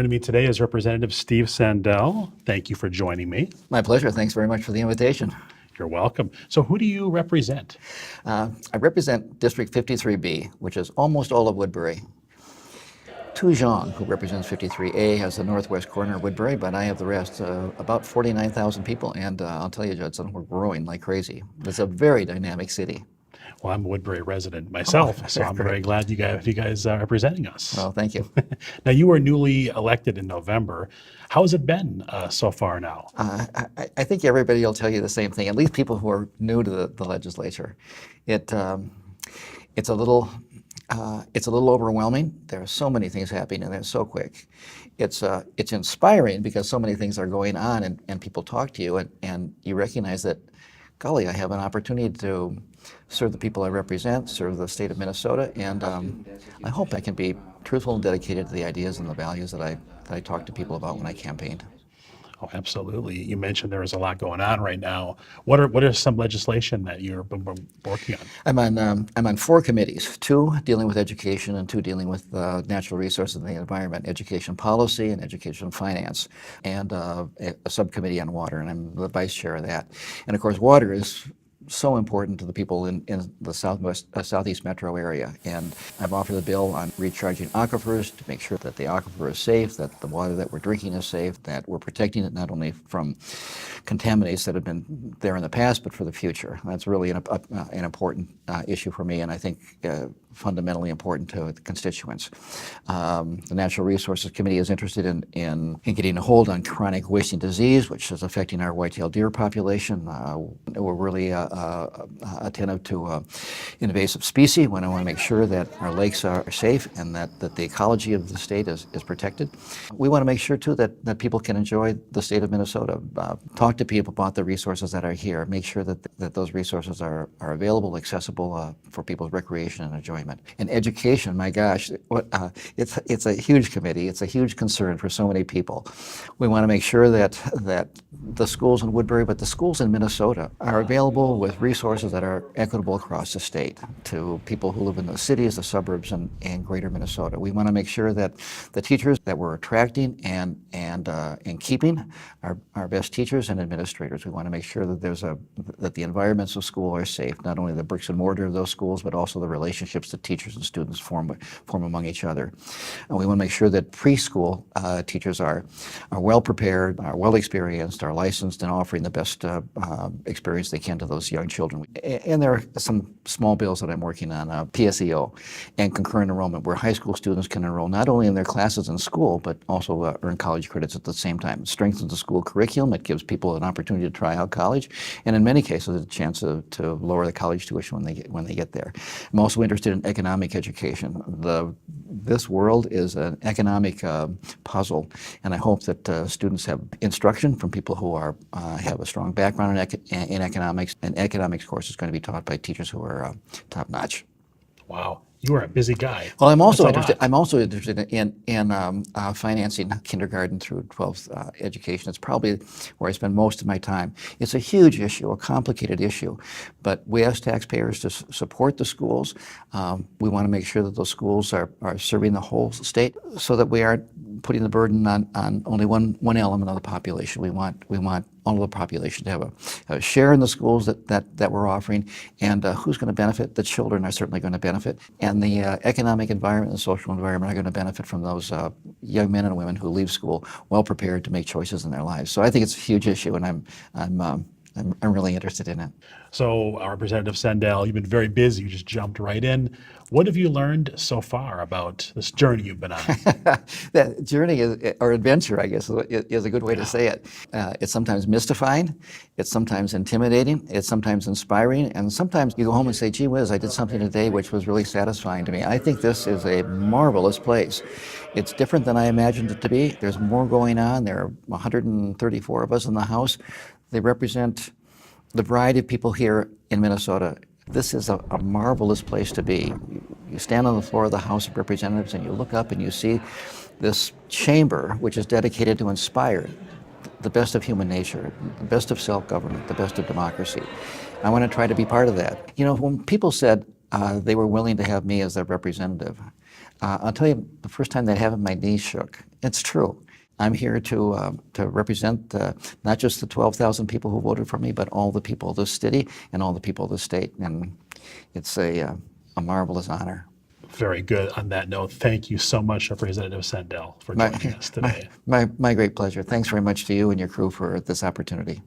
Joining me today is Representative Steve Sandell. Thank you for joining me. My pleasure. Thanks very much for the invitation. You're welcome. So who do you represent? I represent District 53B, which is almost all of Woodbury. Tu Zhang, who represents 53A, has the northwest corner of Woodbury, but I have the rest, about 49,000 people. And I'll tell you, Judson, we're growing like crazy. It's a very dynamic city. Well, I'm a Woodbury resident myself, so I'm very glad you guys are representing us. Well, thank you. Now, you were newly elected in November. How has it been so far now? I think everybody will tell you the same thing, at least people who are new to the legislature. It's a little overwhelming. There are so many things happening, and they're so quick. It's inspiring because so many things are going on, and people talk to you, and you recognize that, golly, I have an opportunity to serve the people I represent, serve the state of Minnesota, and I hope I can be truthful and dedicated to the ideas and the values that I talk to people about when I campaigned. Oh, absolutely. You mentioned there is a lot going on right now. What are some legislation that you're working on? I'm on 4 committees, 2 dealing with education and 2 dealing with natural resources and the environment, education policy and education finance, and a subcommittee on water, and I'm the vice chair of that. And of course, water is so important to the people in the southeast metro area. And I've offered a bill on recharging aquifers to make sure that the aquifer is safe, that the water that we're drinking is safe, that we're protecting it not only from contaminants that have been there in the past, but for the future. That's really an important issue for me, and I think fundamentally important to the constituents. The Natural Resources Committee is interested in getting a hold on chronic wasting disease, which is affecting our white-tailed deer population. We're really attentive to invasive species. We want to make sure that our lakes are safe and that the ecology of the state is protected. We want to make sure, too, that people can enjoy the state of Minnesota. Talk to people about the resources that are here. Make sure that those resources are available, accessible for people's recreation and enjoyment. And education, my gosh, it's a huge committee. It's a huge concern for so many people. We want to make sure that the schools in Woodbury, but the schools in Minnesota, are available with resources that are equitable across the state to people who live in the cities, the suburbs, and greater Minnesota. We want to make sure that the teachers that we're attracting and keeping are best teachers and administrators. We want to make sure that that the environments of school are safe, not only the bricks and mortar of those schools, but also the relationships that teachers and students form among each other. And we want to make sure that preschool teachers are well prepared, are well experienced, are licensed, and offering the best experience they can to those young children. And there are some small bills that I'm working on, PSEO and concurrent enrollment, where high school students can enroll not only in their classes in school, but also earn college credits at the same time. It strengthens the school curriculum. It gives people an opportunity to try out college, and in many cases, a chance to lower the college tuition when they get there. I'm also interested in economic education. This world is an economic puzzle, and I hope that students have instruction from people who have a strong background in economics, and economics course is going to be taught by teachers who are top-notch. Wow. You are a busy guy. Well, I'm also interested in financing kindergarten through 12th education. It's probably where I spend most of my time. It's a huge issue, a complicated issue, but we ask taxpayers to support the schools. We want to make sure that those schools are serving the whole state, so that we aren't putting the burden on only one element of the population. We want all of the population to have a share in the schools that we're offering, and who's going to benefit? The children are certainly going to benefit, and the economic environment and social environment are going to benefit from those young men and women who leave school well prepared to make choices in their lives. So I think it's a huge issue, and I'm really interested in it. So, Representative Sandell, you've been very busy. You just jumped right in. What have you learned so far about this journey you've been on? That journey or adventure, I guess, is a good way to say it. It's sometimes mystifying, it's sometimes intimidating, it's sometimes inspiring, and sometimes you go home and say, gee whiz, I did something today which was really satisfying to me. I think this is a marvelous place. It's different than I imagined it to be. There's more going on. There are 134 of us in the House. They represent the variety of people here in Minnesota. This is a marvelous place to be. You stand on the floor of the House of Representatives and you look up and you see this chamber which is dedicated to inspire the best of human nature, the best of self-government, the best of democracy. I want to try to be part of that. You know, when people said they were willing to have me as their representative. I'll tell you, the first time that happened, my knees shook. It's true. I'm here to represent not just the 12,000 people who voted for me, but all the people of this city and all the people of the state. And it's a marvelous honor. Very good. On that note, thank you so much, Representative Sandell, for My, joining us today. my great pleasure. Thanks very much to you and your crew for this opportunity.